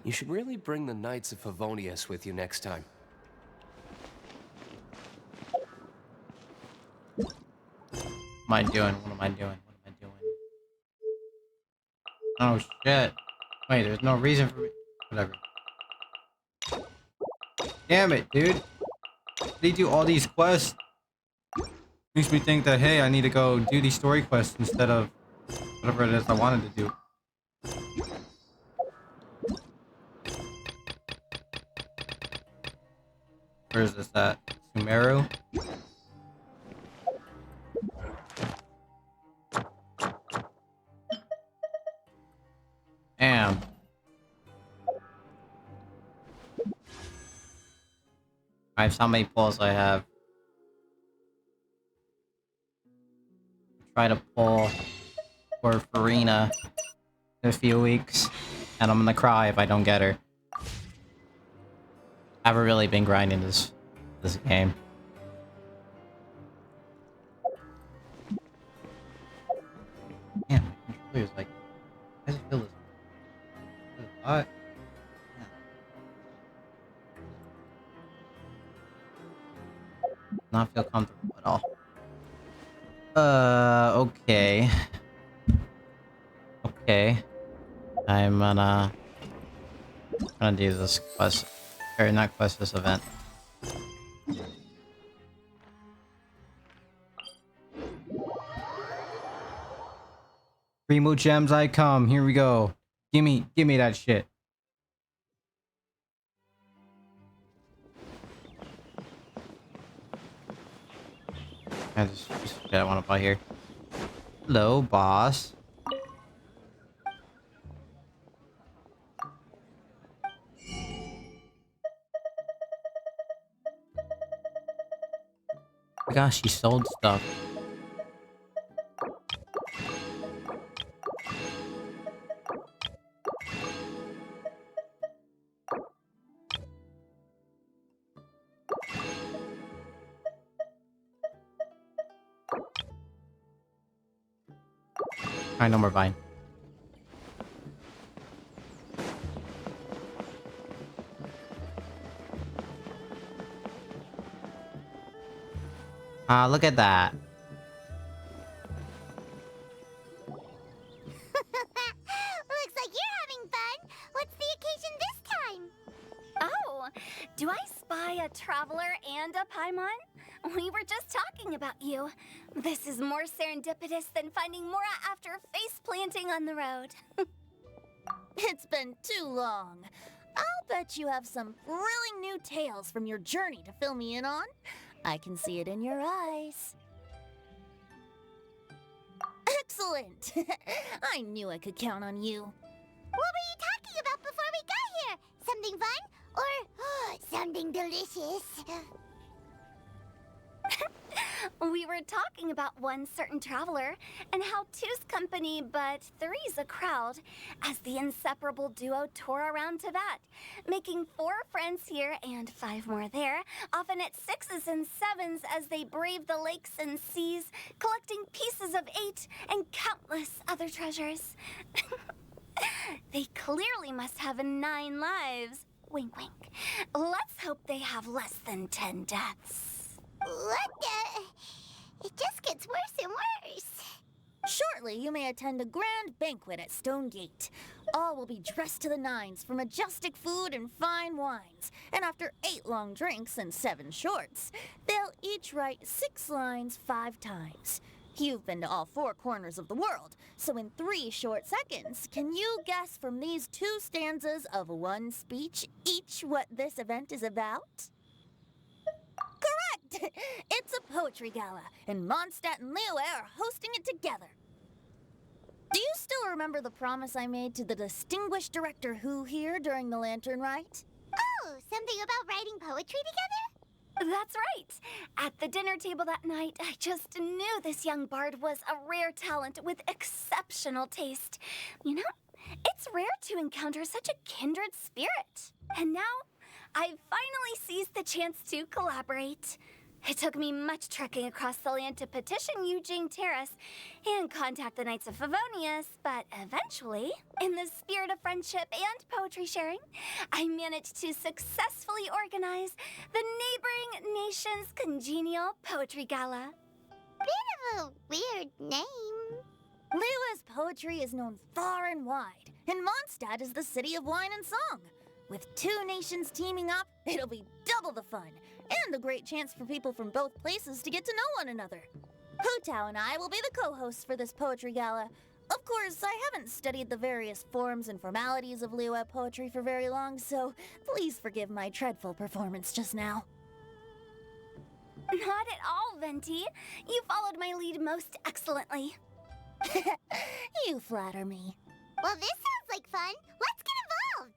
You should really bring the Knights of Favonius with you next time. What am I doing? What am I doing? What am I doing? Oh shit. Wait, there's no reason for me. Whatever. Damn it, dude. They do all these quests. Makes me think that, hey, I need to go do these story quests instead of whatever it is I wanted to do. Where is this at? Sumeru? Damn. Alright, so how many pulls I have? Try to pull for Farina in a few weeks. And I'm gonna cry if I don't get her. I haven't really been grinding this game. Man, my controller's like, why does it feel this hot? Not feel comfortable at all. Okay. Okay. I'm gonna do this quest, or not quest, this event. Freemogems I come, here we go. Give me that shit. I just shit I want to buy here. Hello, boss. Oh my gosh, she sold stuff. Alright, no more buying. Look at that. Looks like you're having fun. What's the occasion this time? Oh, do I spy a traveler and a Paimon? We were just talking about you. This is more serendipitous than finding Mora after face planting on the road. It's been too long. I'll bet you have some thrilling new tales from your journey to fill me in on. I can see it in your eyes. Excellent! I knew I could count on you. What were you talking about before we got here? Something fun? Or something delicious? We were talking about one certain traveler, and how two's company, but three's a crowd, as the inseparable duo tore around Teyvat, making 4 friends here and 5 more there, often at 6s and 7s as they brave the lakes and seas, collecting pieces of 8 and countless other treasures. They clearly must have 9 lives. Wink, wink. Let's hope they have less than 10 deaths. What the? It just gets worse and worse. Shortly, you may attend a grand banquet at Stone Gate. All will be dressed to the nines for majestic food and fine wines. And after 8 long drinks and 7 shorts, they'll each write 6 lines 5 times. You've been to all 4 corners of the world, so in 3 short seconds, can you guess from these 2 stanzas of 1 speech each what this event is about? Correct! It's a poetry gala, and Mondstadt and Liyue are hosting it together. Do you still remember the promise I made to the distinguished director Who here during the Lantern Rite? Oh, something about writing poetry together? That's right. At the dinner table that night, I just knew this young bard was a rare talent with exceptional taste. You know, it's rare to encounter such a kindred spirit. And now, I've finally seized the chance to collaborate. It took me much trekking across the land to petition Eugene Terrace and contact the Knights of Favonius, but eventually, in the spirit of friendship and poetry sharing, I managed to successfully organize the neighboring nation's congenial poetry gala. Bit of a weird name. Liyue's poetry is known far and wide, and Mondstadt is the city of wine and song. With two nations teaming up, it'll be double the fun, and a great chance for people from both places to get to know one another. Hu Tao and I will be the co-hosts for this poetry gala. Of course, I haven't studied the various forms and formalities of Liyue poetry for very long, so please forgive my dreadful performance just now. Not at all, Venti. You followed my lead most excellently. You flatter me. Well, this sounds like fun. Let's get involved!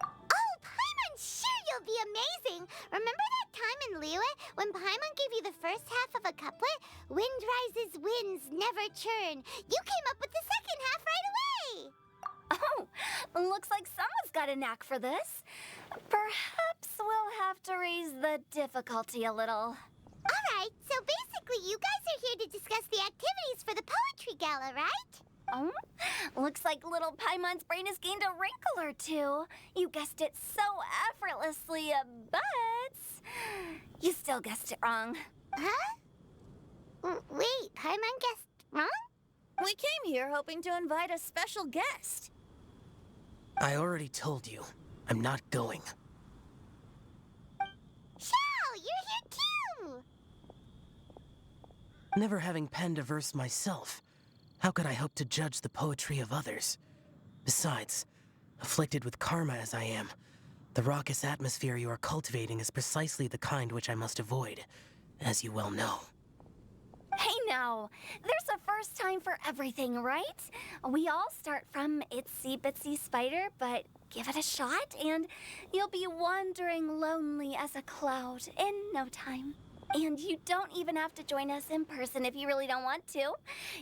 Oh, Paimon, sure you'll be amazing! Remember that time in Liyue when Paimon gave you the first half of a couplet? Wind rises, winds never churn. You came up with the second half right away! Oh, looks like someone's got a knack for this. Perhaps we'll have to raise the difficulty a little. Alright, so basically you guys are here to discuss the activities for the poetry gala, right? Oh, looks like little Paimon's brain has gained a wrinkle or two. You guessed it so effortlessly, but you still guessed it wrong. Huh? Wait, Paimon guessed wrong? We came here hoping to invite a special guest. I already told you. I'm not going. Xiao, you're here too! Never having penned a verse myself, how could I hope to judge the poetry of others? Besides, afflicted with karma as I am, the raucous atmosphere you are cultivating is precisely the kind which I must avoid, as you well know. Hey now, there's a first time for everything, right? We all start from itsy bitsy spider, but give it a shot and you'll be wandering lonely as a cloud in no time. And you don't even have to join us in person if you really don't want to.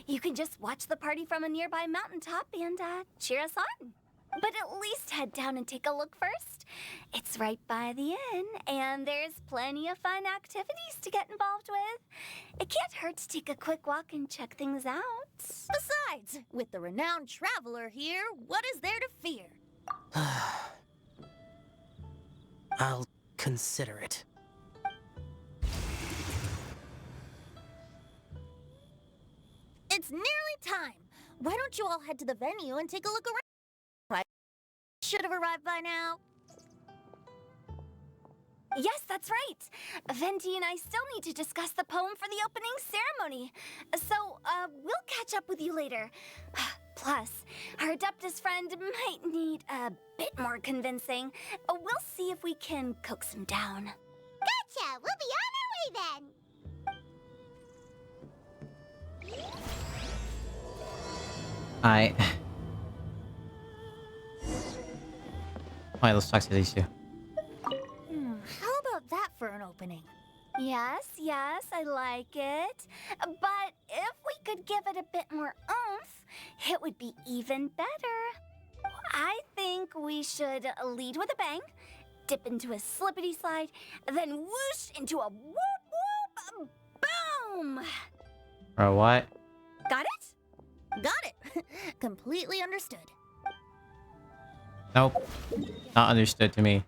You can just watch the party from a nearby mountaintop and cheer us on. But at least head down and take a look first. It's right by the inn, and there's plenty of fun activities to get involved with. It can't hurt to take a quick walk and check things out. Besides, with the renowned traveler here, what is there to fear? I'll consider it. It's nearly time. Why don't you all head to the venue and take a look around? Should have arrived by now. Yes, that's right. Venti and I still need to discuss the poem for the opening ceremony. So, we'll catch up with you later. Plus, our Adeptus friend might need a bit more convincing. We'll see if we can coax him down. Gotcha! We'll be on our way then! Alright, let's talk to these two. How about that for an opening? Yes, I like it. But if we could give it a bit more oomph, it would be even better. I think we should lead with a bang, dip into a slippity slide, then whoosh into a whoop whoop boom! Or what? Got it? Got it! Completely understood. Nope. Not understood to me.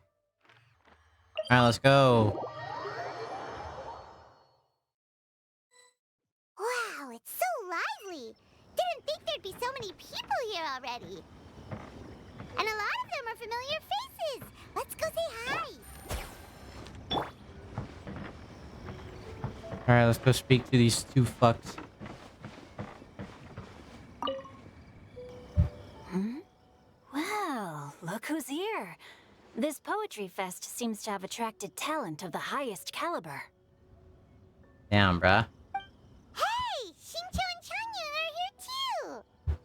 Alright, let's go. Wow, it's so lively! Didn't think there'd be so many people here already. And a lot of them are familiar faces! Let's go say hi! Alright, let's go speak to these two fucks. Well, look who's here. This poetry fest seems to have attracted talent of the highest caliber. Damn, bruh. Hey! Xingqiu and Changyun are here too!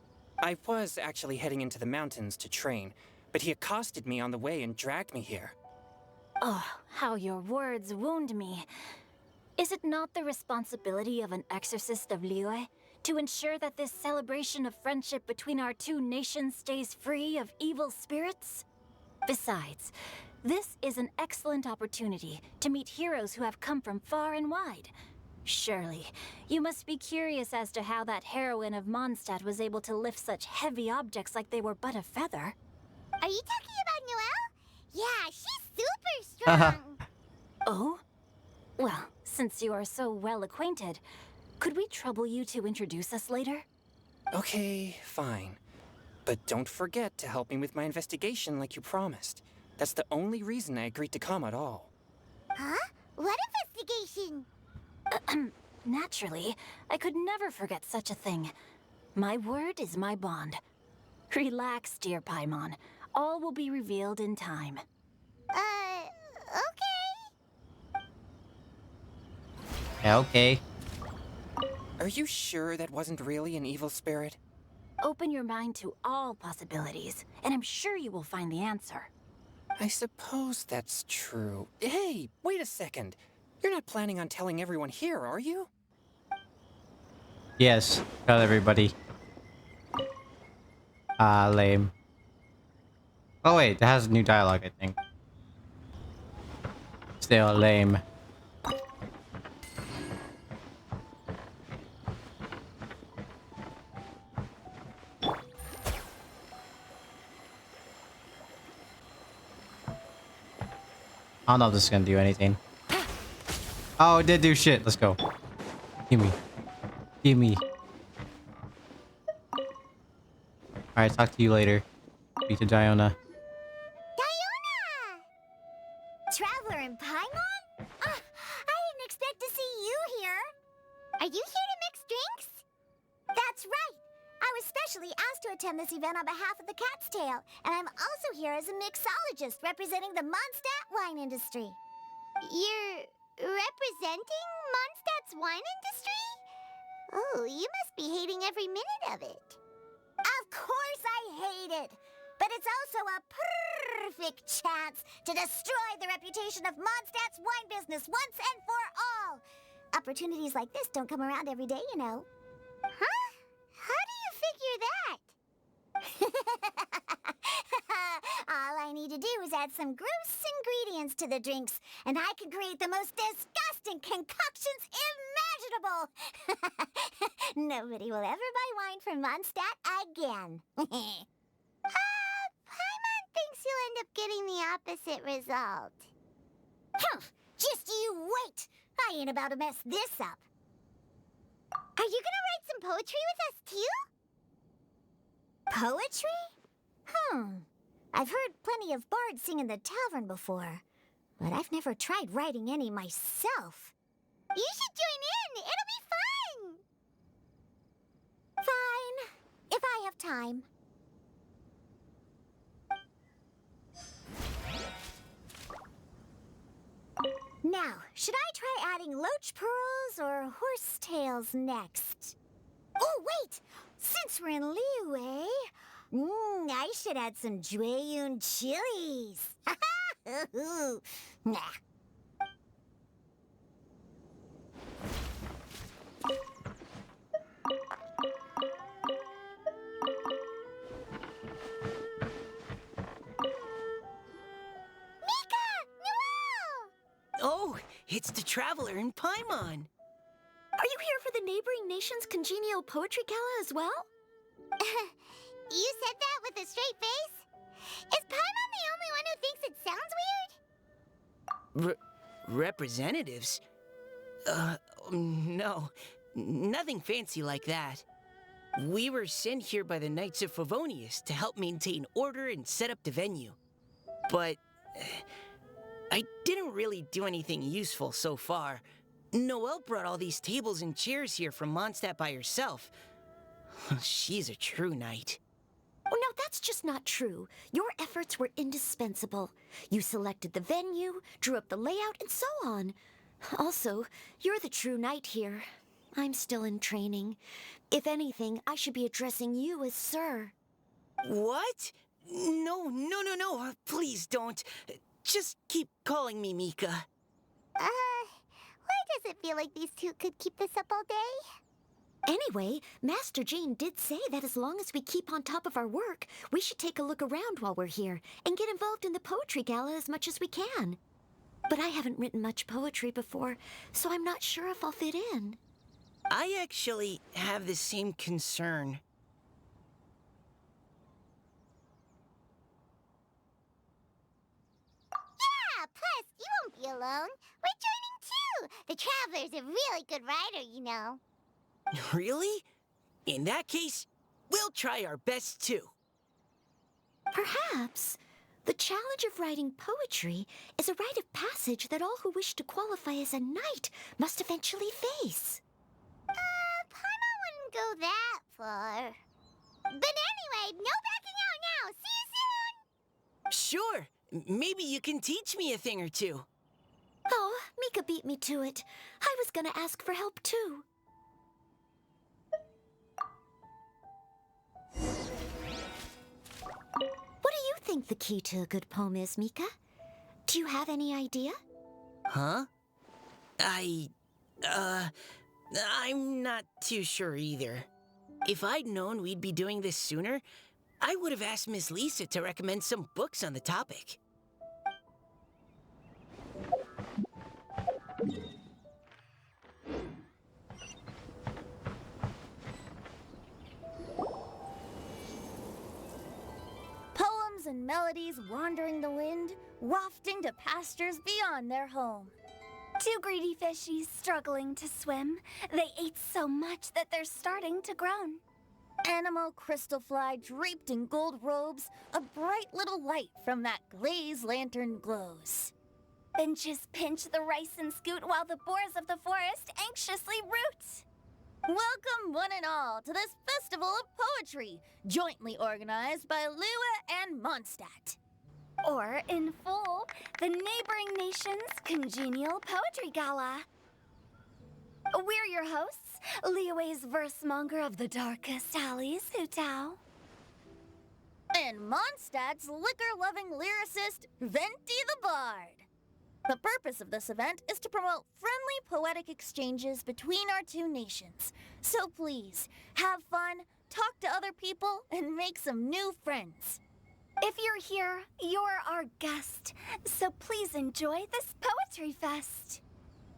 I was actually heading into the mountains to train, but he accosted me on the way and dragged me here. Oh, how your words wound me. Is it not the responsibility of an exorcist of Liyue To ensure that this celebration of friendship between our two nations stays free of evil spirits? Besides, this is an excellent opportunity to meet heroes who have come from far and wide. Surely, you must be curious as to how that heroine of Mondstadt was able to lift such heavy objects like they were but a feather. Are you talking about Noelle? Yeah, she's super strong. Oh? Well, since you are so well acquainted, could we trouble you to introduce us later? Okay, fine. But don't forget to help me with my investigation like you promised. That's the only reason I agreed to come at all. Huh? What investigation? Naturally, I could never forget such a thing. My word is my bond. Relax, dear Paimon. All will be revealed in time. Okay. Yeah, okay. Are you sure that wasn't really an evil spirit? Open your mind to all possibilities, and I'm sure you will find the answer. I suppose that's true. Hey, wait a second. You're not planning on telling everyone here, are you? Yes, tell everybody. Lame. Oh wait, that has new dialogue, I think. Still lame. I don't know if this is gonna do anything. Oh, it did do shit. Let's go. Gimme. Gimme. Alright, talk to you later. Speak to Diona. Diona! Traveler in Paimon? I didn't expect to see you here. Are you here to mix drinks? That's right. I was specially asked to attend this event on behalf of the Cat's Tail, and I'm also here as a mixologist representing the Mondstadt wine industry. You're representing Mondstadt's wine industry? Oh, you must be hating every minute of it. Of course I hate it! But it's also a perfect chance to destroy the reputation of Mondstadt's wine business once and for all! Opportunities like this don't come around every day, you know. Huh? How do you figure that? All I need to do is add some gross ingredients to the drinks, and I can create the most disgusting concoctions imaginable! Nobody will ever buy wine from Mondstadt again. Paimon thinks you'll end up getting the opposite result. Just you wait! I ain't about to mess this up. Are you gonna write some poetry with us, too? Poetry? I've heard plenty of bards sing in the tavern before, but I've never tried writing any myself. You should join in! It'll be fun! Fine, if I have time. Now, should I try adding loach pearls or horse tails next? Oh, wait! Since we're in Liyue, I should add some Jueyun chilies. Nah. Oh, it's the Traveler in Paimon. Are you here for the neighboring nation's congenial poetry gala as well? You said that with a straight face? Is Paimon the only one who thinks it sounds weird? Representatives? No. Nothing fancy like that. We were sent here by the Knights of Favonius to help maintain order and set up the venue. But I didn't really do anything useful so far. Noelle brought all these tables and chairs here from Mondstadt by herself. She's a true knight. Oh, no, that's just not true. Your efforts were indispensable. You selected the venue, drew up the layout, and so on. Also, you're the true knight here. I'm still in training. If anything, I should be addressing you as Sir. What? No. Please don't. Just keep calling me Mika. Why does it feel like these two could keep this up all day? Anyway, Master Jean did say that as long as we keep on top of our work, we should take a look around while we're here and get involved in the poetry gala as much as we can. But I haven't written much poetry before, so I'm not sure if I'll fit in. I actually have the same concern. Yeah, plus, you won't be alone. We're joining too. The Traveler's a really good writer, you know. Really? In that case, we'll try our best too. Perhaps. The challenge of writing poetry is a rite of passage that all who wish to qualify as a knight must eventually face. Paimon wouldn't go that far. But anyway, no backing out now. See you soon! Sure. Maybe you can teach me a thing or two. Oh, Mika beat me to it. I was gonna ask for help too. What do you think the key to a good poem is, Mika? Do you have any idea? Huh? I'm not too sure either. If I'd known we'd be doing this sooner, I would have asked Miss Lisa to recommend some books on the topic. Poems and melodies wandering the wind, wafting to pastures beyond their home. Two greedy fishies struggling to swim. They ate so much that they're starting to groan. Animal crystal fly draped in gold robes, a bright little light from that glazed lantern glows. Benches pinch the rice and scoot while the boars of the forest anxiously root. Welcome one and all to this festival of poetry, jointly organized by Lua and Mondstadt. Or, in full, the neighboring nation's congenial poetry gala. We're your hosts, Liyue's versemonger of the darkest alleys, Hutao. And Mondstadt's liquor-loving lyricist, Venti the Bard. The purpose of this event is to promote friendly poetic exchanges between our two nations. So please, have fun, talk to other people, and make some new friends. If you're here, you're our guest, so please enjoy this poetry fest.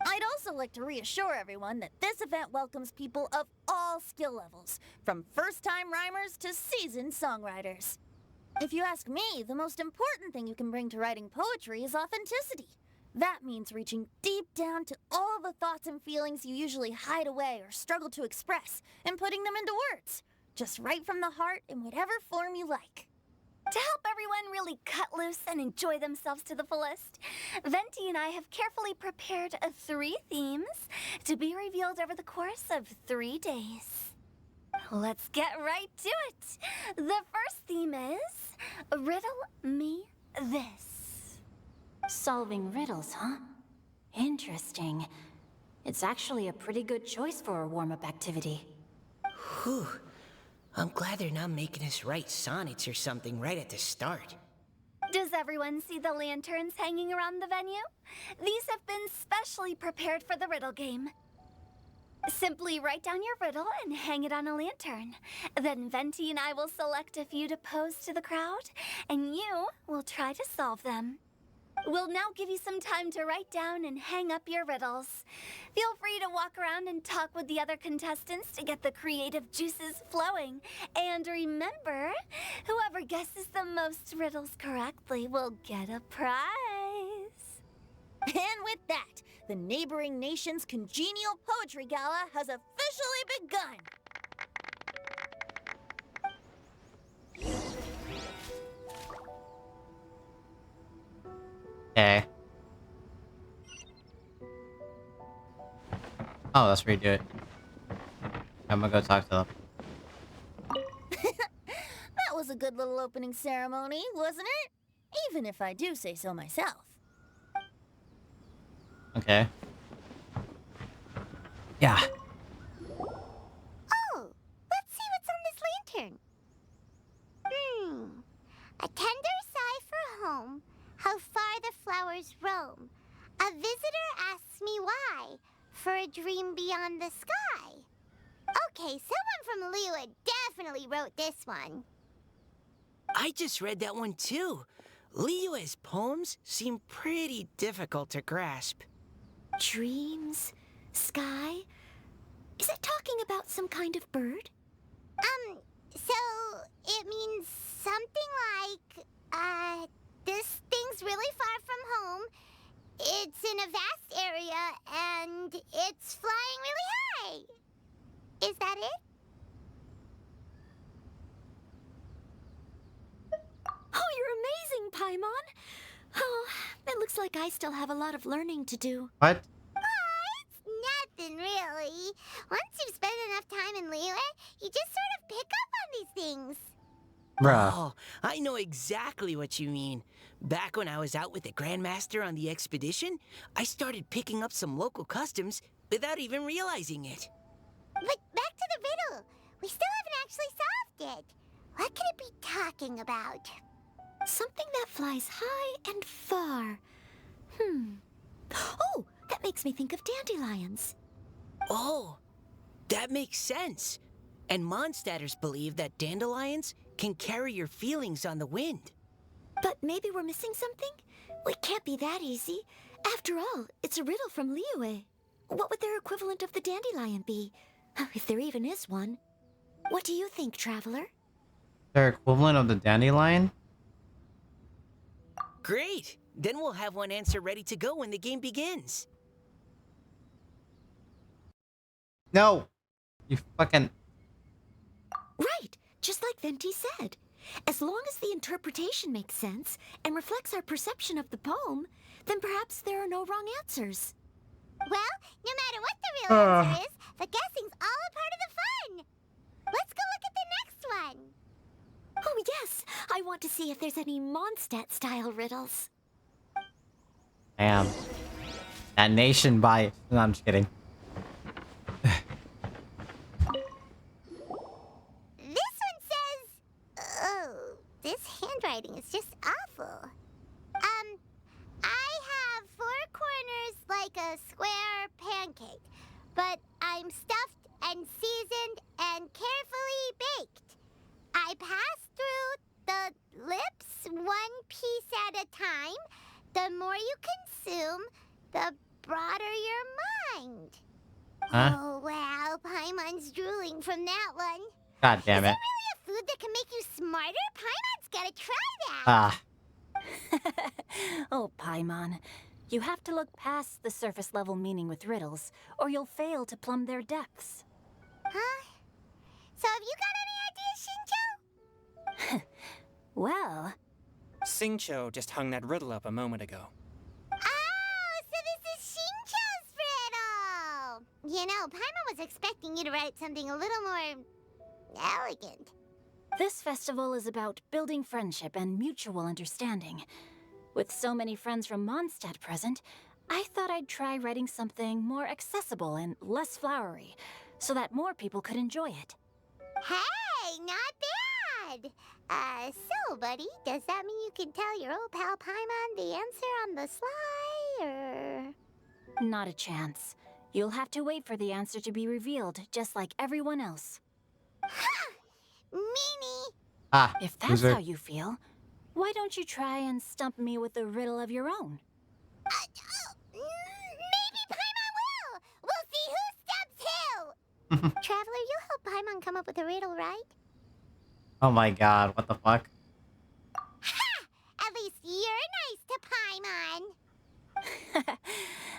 I'd also like to reassure everyone that this event welcomes people of all skill levels, from first-time rhymers to seasoned songwriters. If you ask me, the most important thing you can bring to writing poetry is authenticity. That means reaching deep down to all the thoughts and feelings you usually hide away or struggle to express, and putting them into words. Just right from the heart in whatever form you like. To help everyone really cut loose and enjoy themselves to the fullest, Venti and I have carefully prepared 3 themes to be revealed over the course of 3 days. Let's get right to it. The first theme is Riddle Me This. Solving riddles, huh? Interesting. It's actually a pretty good choice for a warm-up activity. Whew. I'm glad they're not making us write sonnets or something right at the start. Does everyone see the lanterns hanging around the venue? These have been specially prepared for the riddle game. Simply write down your riddle and hang it on a lantern. Then Venti and I will select a few to pose to the crowd, and you will try to solve them. We'll now give you some time to write down and hang up your riddles. Feel free to walk around and talk with the other contestants to get the creative juices flowing. And remember, whoever guesses the most riddles correctly will get a prize. And with that, the neighboring nation's congenial poetry gala has officially begun. Okay. Oh, let's redo it. I'm gonna go talk to them. That was a good little opening ceremony, wasn't it? Even if I do say so myself. Okay. Yeah. Oh, let's see what's on this lantern. A tender sigh for home, how far the flowers roam. A visitor asks me why, for a dream beyond the sky. Okay, someone from Liyue definitely wrote this one. I just read that one too. Liyue's poems seem pretty difficult to grasp. Dreams? Sky? Is it talking about some kind of bird? So it means something like, this thing's really far from home. It's in a vast area, and it's flying really high. Is that it? Oh, you're amazing, Paimon! Oh, it looks like I still have a lot of learning to do. What? It's nothing, really. Once you've spent enough time in Liyue, you just sort of pick up on these things. Bruh. Oh, I know exactly what you mean. Back when I was out with the Grandmaster on the expedition, I started picking up some local customs without even realizing it. But back to the riddle. We still haven't actually solved it. What could it be talking about? Something that flies high and far. Oh, that makes me think of dandelions. Oh, that makes sense. And Mondstadters believe that dandelions can carry your feelings on the wind. But maybe we're missing something? It can't be that easy. After all, it's a riddle from Liyue. What would their equivalent of the dandelion be? If there even is one. What do you think, Traveler? Their equivalent of the dandelion? Great! Then we'll have one answer ready to go when the game begins. No! You fucking... Right, just like Venti said. As long as the interpretation makes sense and reflects our perception of the poem, then perhaps there are no wrong answers. Well, no matter what the real answer is, the guessing's all a part of the fun. Let's go look at the next one. Oh yes, I want to see if there's any Mondstadt-style riddles. Damn. That nation by... No, I'm just kidding. This one says... Oh, this handwriting is just awful. I have 4 corners like a square pancake, but I'm stuffed and seasoned and carefully baked. I pass through the lips 1 piece at a time. The more you consume, the broader your mind. Huh? Oh, wow, Paimon's drooling from that one. God damn Is it. there really a food that can make you smarter? Paimon's gotta try that. Ah. Oh, Paimon. You have to look past the surface level meaning with riddles, or you'll fail to plumb their depths. Huh? So have you got any ideas, Shinjo? Well, Xingqiu just hung that riddle up a moment ago. Oh, so this is Shinjo's riddle! You know, Paimon was expecting you to write something a little more... elegant. this festival is about building friendship and mutual understanding. With so many friends from Mondstadt present, I thought I'd try writing something more accessible and less flowery, so that more people could enjoy it. Hey, not bad! So, buddy, does that mean you can tell your old pal Paimon the answer on the sly, or...? Not a chance. You'll have to wait for the answer to be revealed, just like everyone else. Meanie! Ah. If that's loser. how you feel, why don't you try and stump me with a riddle of your own? Maybe Paimon will! We'll see who stumps who! Traveler, you'll help Paimon come up with a riddle, right? Oh my god, what the fuck? Ha! At least you're nice to Paimon!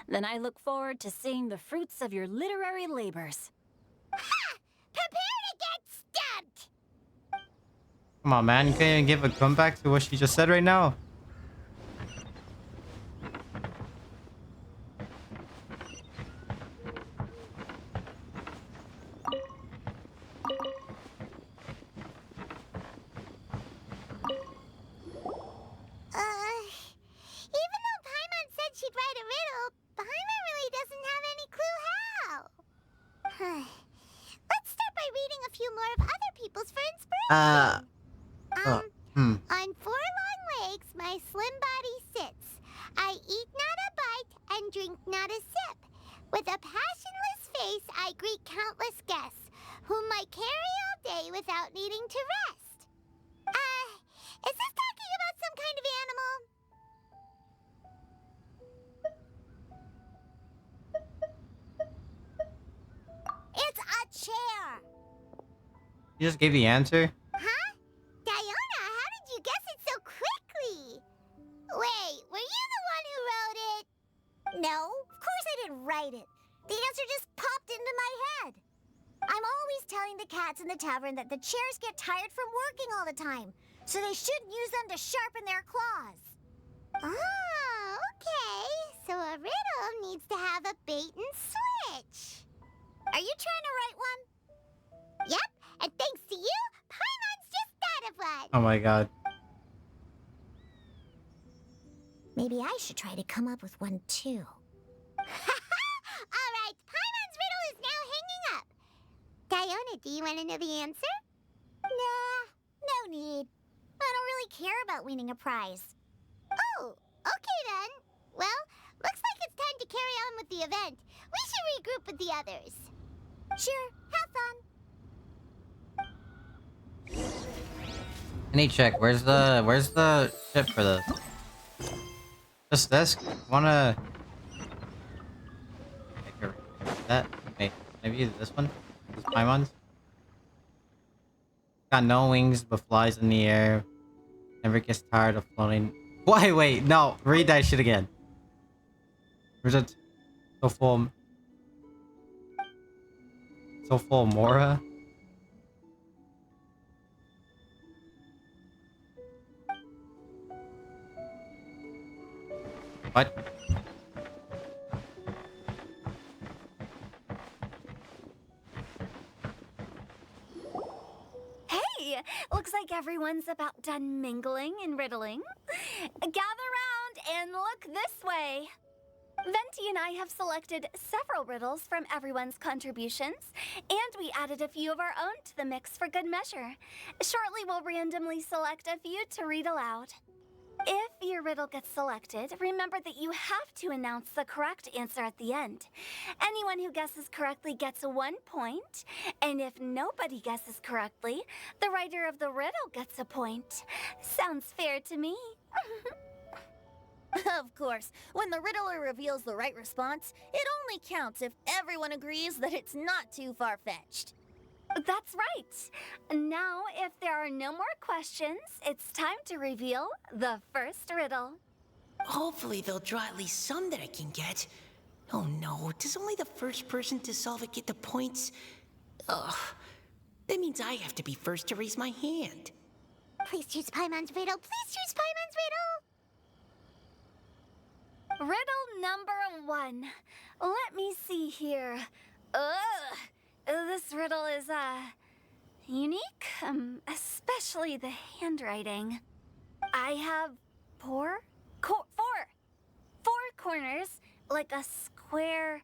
Then I look forward to seeing the fruits of your literary labors. Ha! Prepare to get stumped! Come on, man. You can't even give a comeback to what she just said right now. Even though Paimon said she'd write a riddle, Paimon really doesn't have any clue how. Let's start by reading a few more of other people's for inspiration. On 4 long legs, my slim body sits. I eat not a bite and drink not a sip. With a passionless face, I greet countless guests. who might carry all day without needing to rest. Is this talking about some kind of animal? It's a chair! You just gave the answer? Huh? Diona, how did you guess it so quickly? Wait, were you the one who wrote it? No, of course I didn't write it. The answer just popped into my head. I'm always telling the cats in the tavern that the chairs get tired from working all the time, so they shouldn't use them to sharpen their claws. Oh, okay. So a riddle needs to have a bait and switch. Are you trying to write one? Yep, and thanks to you, Paimon's just thought of one. Oh my god. Maybe I should try to come up with one too. All right, Paimon's riddle is now hanging up. Diona, do you want to know the answer? Nah, no need. I don't really care about winning a prize. Oh, okay then. Well, looks like it's time to carry on with the event. We should regroup with the others. Sure, have fun. I need to check. Where's the ship for this? Just this? Wanna that? Okay, maybe this one? This Paimon's? Got no wings but flies in the air. Never gets tired of floating. Wait, no, read that shit again. Where's it? So full of Mora? What? Hey, looks like everyone's about done mingling and riddling. Gather round and look this way. Venti and I have selected several riddles from everyone's contributions, and we added a few of our own to the mix for good measure. Shortly, we'll randomly select a few to read aloud. If your riddle gets selected, remember that you have to announce the correct answer at the end. Anyone who guesses correctly gets 1 point, and if nobody guesses correctly, the writer of the riddle gets a point. Sounds fair to me. Of course, when the riddler reveals the right response, it only counts if everyone agrees that it's not too far-fetched. That's right. Now, if there are no more questions, it's time to reveal the first riddle. Hopefully they'll draw at least some that I can get. Oh no, does only the first person to solve it get the points? Ugh, that means I have to be first to raise my hand. Please choose Paimon's riddle. Please choose Paimon's riddle. Riddle number 1. Let me see here. Ugh. This riddle is, unique, especially the handwriting. I have four corners, like a square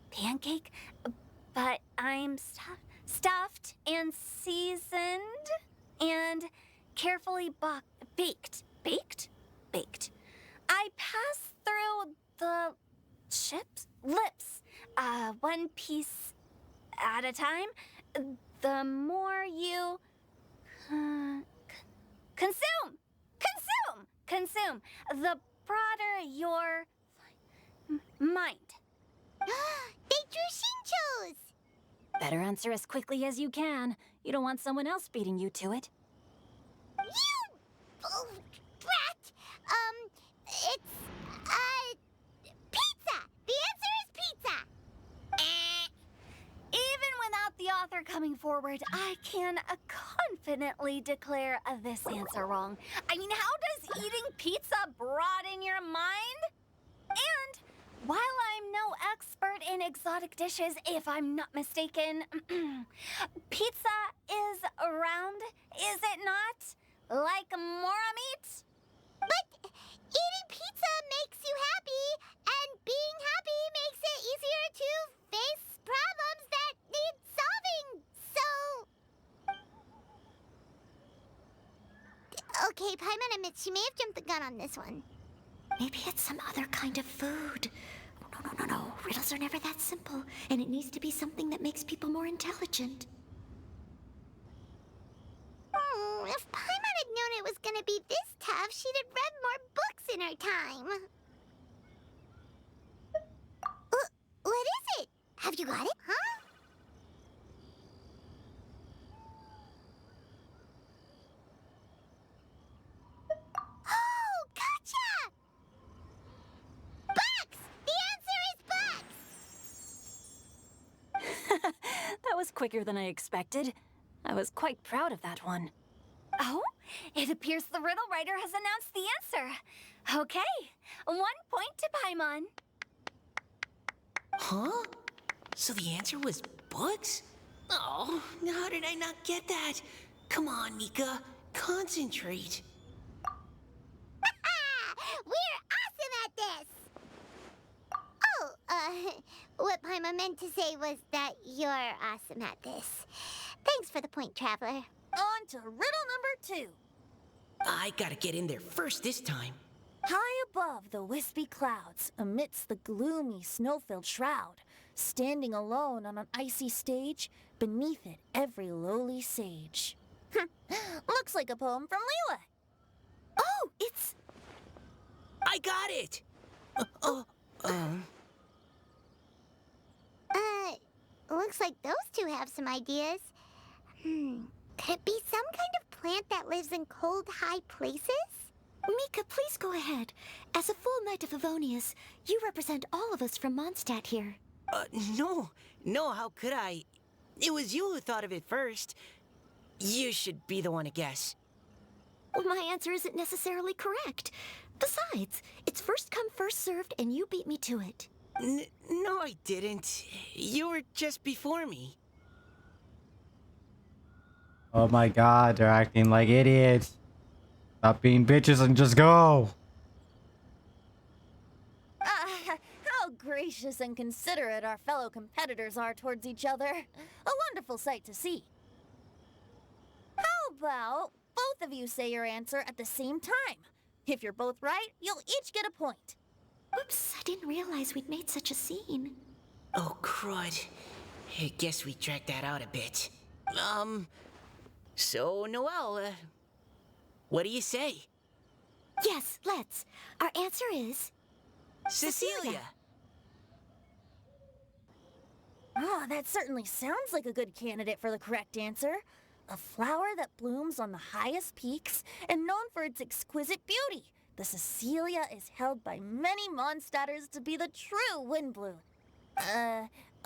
pancake, but I'm stuffed and seasoned and carefully baked. Baked. I pass through the chip's lips, one piece at a time. The more you consume, the broader your mind. They drew Shinchos! Better answer as quickly as you can. You don't want someone else beating you to it. You brat! It's pizza! The answer is pizza! Even without the author coming forward, I can confidently declare this answer wrong. I mean, how does eating pizza broaden your mind? And while I'm no expert in exotic dishes, if I'm not mistaken, pizza is round, is it not? Like Mora meat? But eating pizza makes you happy, and being happy makes it easier to face problems that need solving, so... Okay, Paimon admits she may have jumped the gun on this one. Maybe it's some other kind of food. No. Riddles are never that simple, and it needs to be something that makes people more intelligent. If Paimon had known it was gonna be this tough, she'd have read more books in her time. What is it? Have you got it? Huh? Oh, gotcha! Books! The answer is books! That was quicker than I expected. I was quite proud of that one. Oh, it appears the riddle writer has announced the answer. Okay, 1 point to Paimon. Huh? So the answer was books? Oh, how did I not get that? Come on, Mika. Concentrate. We're awesome at this! Oh, what Paimon meant to say was that you're awesome at this. Thanks for the point, Traveler. On to riddle number 2. I gotta get in there first this time. High above the wispy clouds, amidst the gloomy snow-filled shroud, standing alone on an icy stage, beneath it every lowly sage. Looks like a poem from Liyue. Oh, it's... I got it! Looks like those two have some ideas. Could it be some kind of plant that lives in cold, high places? Mika, please go ahead. As a full Knight of Favonius, you represent all of us from Mondstadt here. No, how could I? It was you who thought of it first. You should be the one to guess. Well, my answer isn't necessarily correct. Besides, it's first come, first served, and you beat me to it. No, I didn't. You were just before me. Oh my god, they're acting like idiots. Stop being bitches and just go. How gracious and considerate our fellow competitors are towards each other. A wonderful sight to see. How about both of you say your answer at the same time? If you're both right, you'll each get a point. Oops, I didn't realize we'd made such a scene. Oh, crud. I guess we dragged that out a bit. So, Noelle, what do you say? Yes, let's. Our answer is... Cecilia! Oh, that certainly sounds like a good candidate for the correct answer. A flower that blooms on the highest peaks and known for its exquisite beauty. The Cecilia is held by many Mondstadters to be the true windbloom.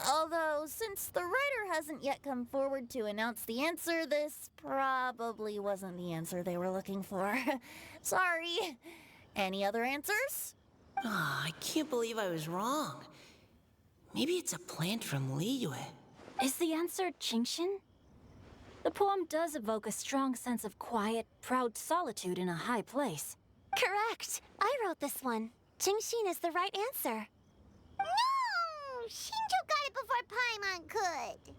Although, since the writer hasn't yet come forward to announce the answer, this probably wasn't the answer they were looking for. Sorry. Any other answers? Oh, I can't believe I was wrong. Maybe it's a plant from Liyue. Is the answer Genshin? The poem does evoke a strong sense of quiet, proud solitude in a high place. Correct. I wrote this one. Genshin is the right answer. No! Shinjo got it before Paimon could.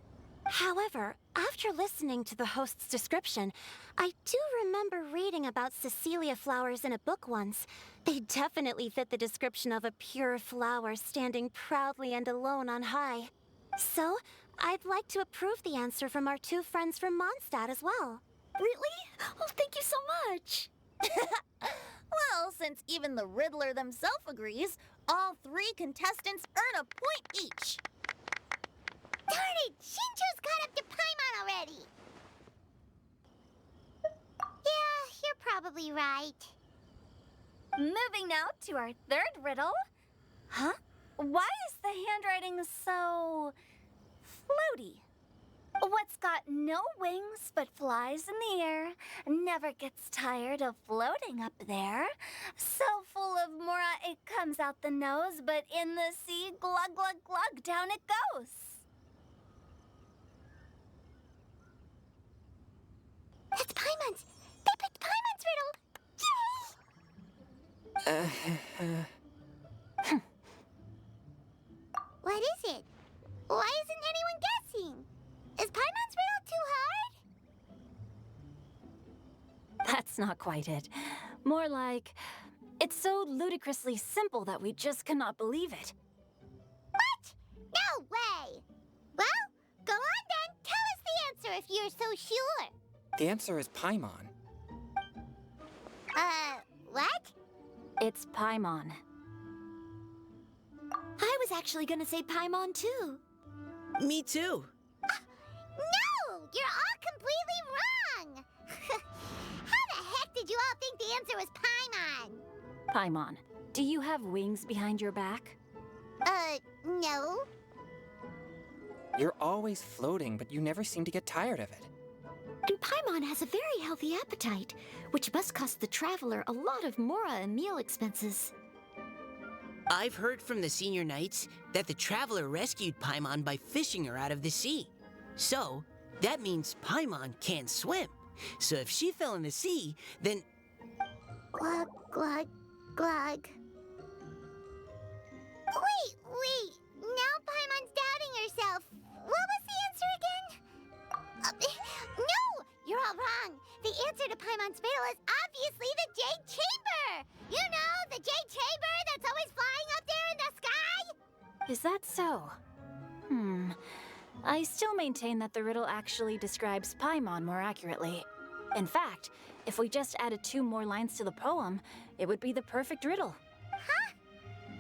However, after listening to the host's description, I do remember reading about Cecilia flowers in a book once. They definitely fit the description of a pure flower standing proudly and alone on high. So, I'd like to approve the answer from our two friends from Mondstadt as well. Really? Oh, thank you so much. Well, since even the Riddler themselves agrees, all 3 contestants earn a point each. Darn it! Shinjo's caught up to Paimon already! Yeah, you're probably right. Moving now to our third riddle. Huh? Why is the handwriting so... floaty? What's got no wings but flies in the air, never gets tired of floating up there. So full of mora it comes out the nose, but in the sea, glug glug glug, down it goes. That's Paimon's! They picked Paimon's riddle! Yay! What is it? Why isn't anyone guessing? Is Paimon's riddle too hard? That's not quite it. More like, it's so ludicrously simple that we just cannot believe it. What? No way! Well, go on then. Tell us the answer if you're so sure. The answer is Paimon. What? It's Paimon. I was actually gonna say Paimon too. Me too. No! You're all completely wrong! How the heck did you all think the answer was Paimon? Paimon, do you have wings behind your back? No. You're always floating, but you never seem to get tired of it. And Paimon has a very healthy appetite, which must cost the traveler a lot of mora and meal expenses. I've heard from the senior knights that the traveler rescued Paimon by fishing her out of the sea. So, that means Paimon can't swim. So if she fell in the sea, then... Glug, glug, glug. Wait. Now Paimon's doubting herself. What was the answer again? No! You're all wrong. The answer to Paimon's riddle is obviously the Jade Chamber! You know, the Jade Chamber that's always flying up there in the sky? Is that so? I still maintain that the riddle actually describes Paimon more accurately. In fact, if we just added 2 more lines to the poem, it would be the perfect riddle. Huh?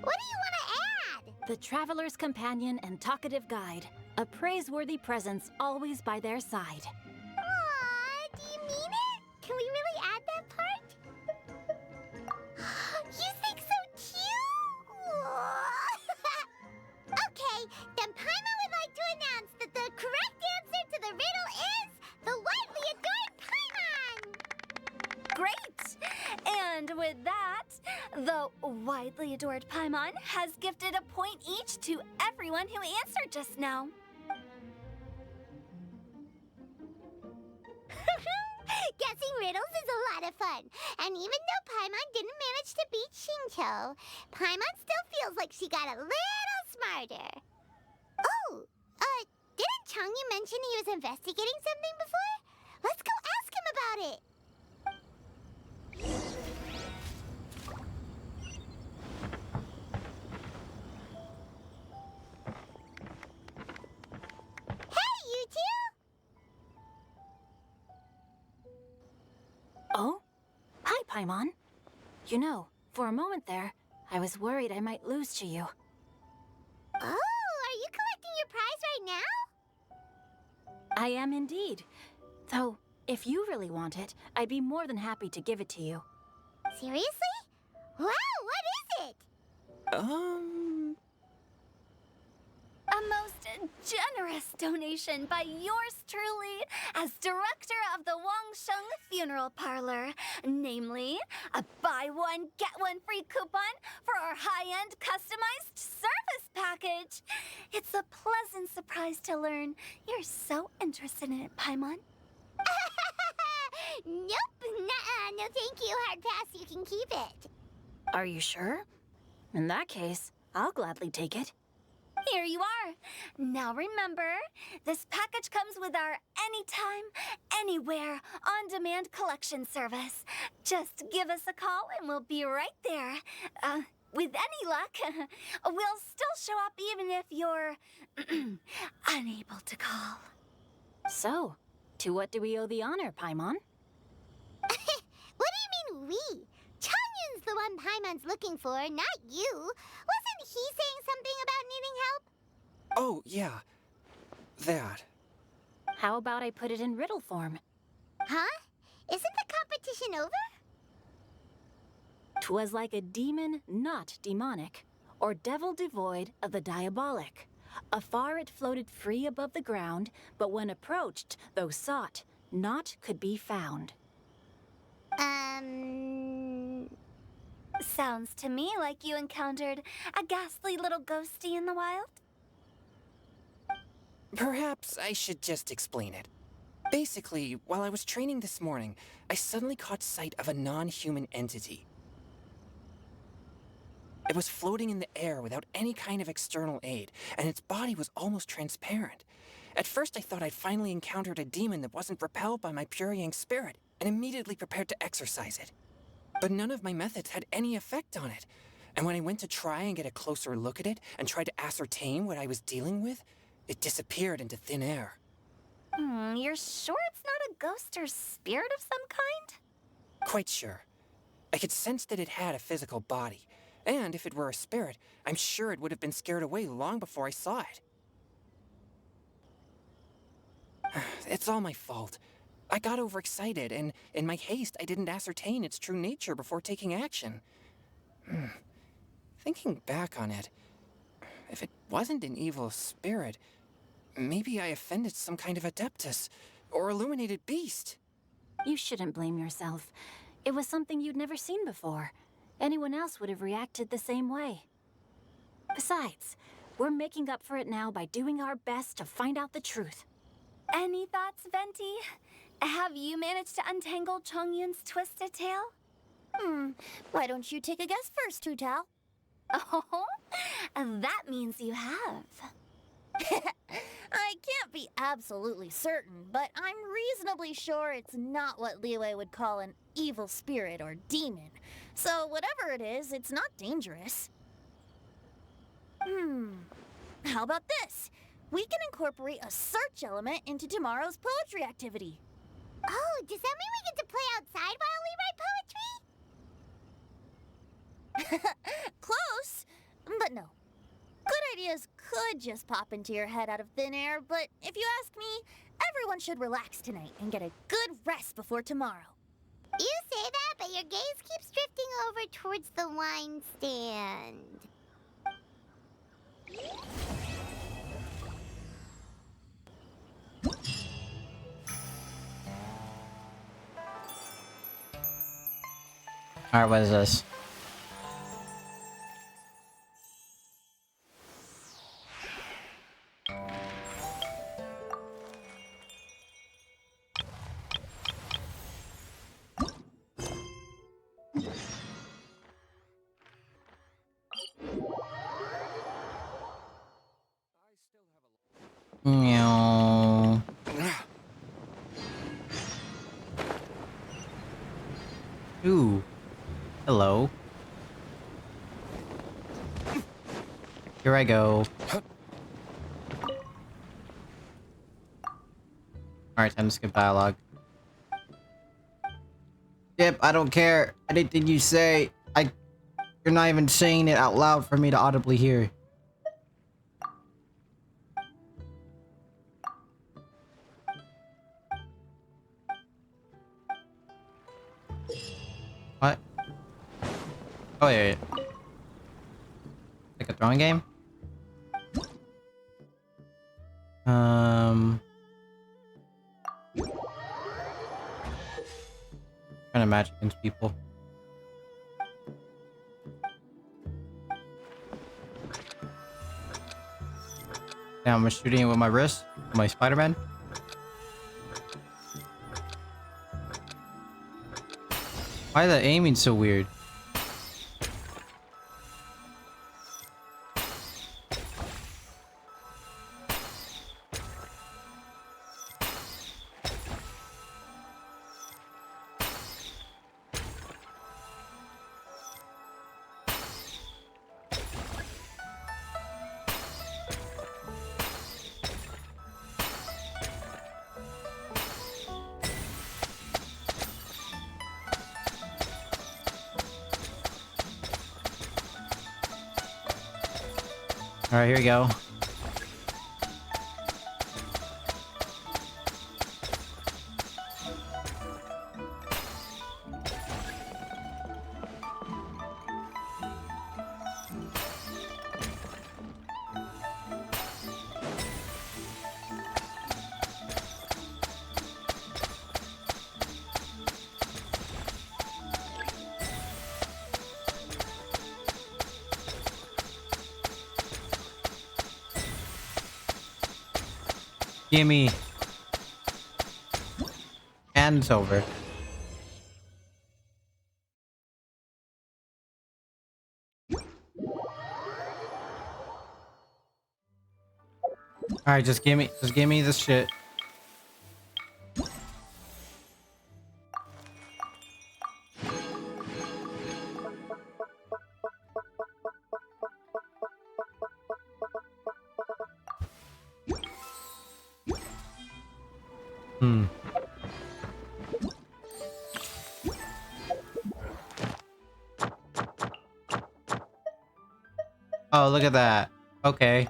What do you want to add? The traveler's companion and talkative guide, a praiseworthy presence always by their side. Aw, do you mean it? Can we really add that part? You think so too? Okay, then Paimon would like to announce that the correct answer to the riddle is the widely adored Paimon! Great! And with that, the widely adored Paimon has gifted a point each to everyone who answered just now. Guessing riddles is a lot of fun. And even though Paimon didn't manage to beat Shinto, Paimon still feels like she got a little smarter. Oh, didn't Changyu mention he was investigating something before? Let's go ask him about it. Hey, you two! Oh? Hi, Paimon. You know, for a moment there, I was worried I might lose to you. Oh, are you collecting your prize right now? I am indeed. Though, if you really want it, I'd be more than happy to give it to you. Seriously? Wow, what is it? A most generous donation by yours truly as director of the Wangsheng Funeral Parlor. Namely, a buy one, get one free coupon for our high-end customized service package. It's a pleasant surprise to learn you're so interested in it, Paimon. Nope, nuh-uh, no thank you, hard pass, you can keep it. Are you sure? In that case, I'll gladly take it. Here you are. Now remember, this package comes with our anytime, anywhere, on-demand collection service. Just give us a call and we'll be right there. With any luck, we'll still show up even if you're unable to call. So, to what do we owe the honor, Paimon? What do you mean we? Chanyun's the one Paimon's looking for, not you. Wasn't he saying something about needing help? Oh, yeah. That. How about I put it in riddle form? Huh? Isn't the competition over? 'Twas like a demon not demonic, or devil devoid of the diabolic. Afar it floated free above the ground, but when approached, though sought, naught could be found. Sounds to me like you encountered a ghastly little ghosty in the wild. Perhaps I should just explain it. Basically, while I was training this morning, I suddenly caught sight of a non-human entity. It was floating in the air without any kind of external aid, and its body was almost transparent. At first I thought I'd finally encountered a demon that wasn't repelled by my pure yang spirit, and immediately prepared to exorcise it. But none of my methods had any effect on it, and when I went to try and get a closer look at it and tried to ascertain what I was dealing with, it disappeared into thin air. You're sure it's not a ghost or spirit of some kind? Quite sure. I could sense that it had a physical body. And if it were a spirit, I'm sure it would have been scared away long before I saw it. It's all my fault. I got overexcited, and in my haste, I didn't ascertain its true nature before taking action. Thinking back on it, if it wasn't an evil spirit, maybe I offended some kind of adeptus or illuminated beast. You shouldn't blame yourself. It was something you'd never seen before. Anyone else would have reacted the same way. Besides, we're making up for it now by doing our best to find out the truth. Any thoughts, Venti? Have you managed to untangle Chongyun's twisted tail? Why don't you take a guess first, Hu Tao? Oh, that means you have. I can't be absolutely certain, but I'm reasonably sure it's not what Liyue would call an evil spirit or demon. So whatever it is, it's not dangerous. How about this? We can incorporate a search element into tomorrow's poetry activity. Oh, does that mean we get to play outside while we write poetry? Close, but no. Good ideas could just pop into your head out of thin air, but if you ask me, everyone should relax tonight and get a good rest before tomorrow. You say that, but your gaze keeps drifting over towards the wine stand. Alright, what is this? Meow. Ooh. Hello. Here I go. Alright, time to skip dialogue. Yep, I don't care. Anything you say, you're not even saying it out loud for me to audibly hear. What? Oh, yeah. Like a throwing game? Trying to match against people. Damn, I'm shooting it with my wrist, with my Spider-Man. Why is the aiming so weird? All right, here we go. Gimme. And it's over. Alright, just give me this shit. Wow, look at that. Okay.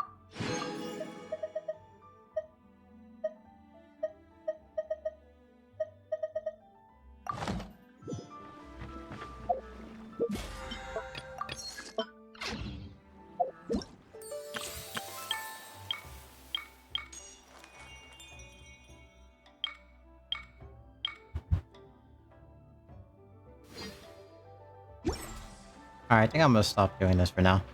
Alright, I think I'm gonna stop doing this for now.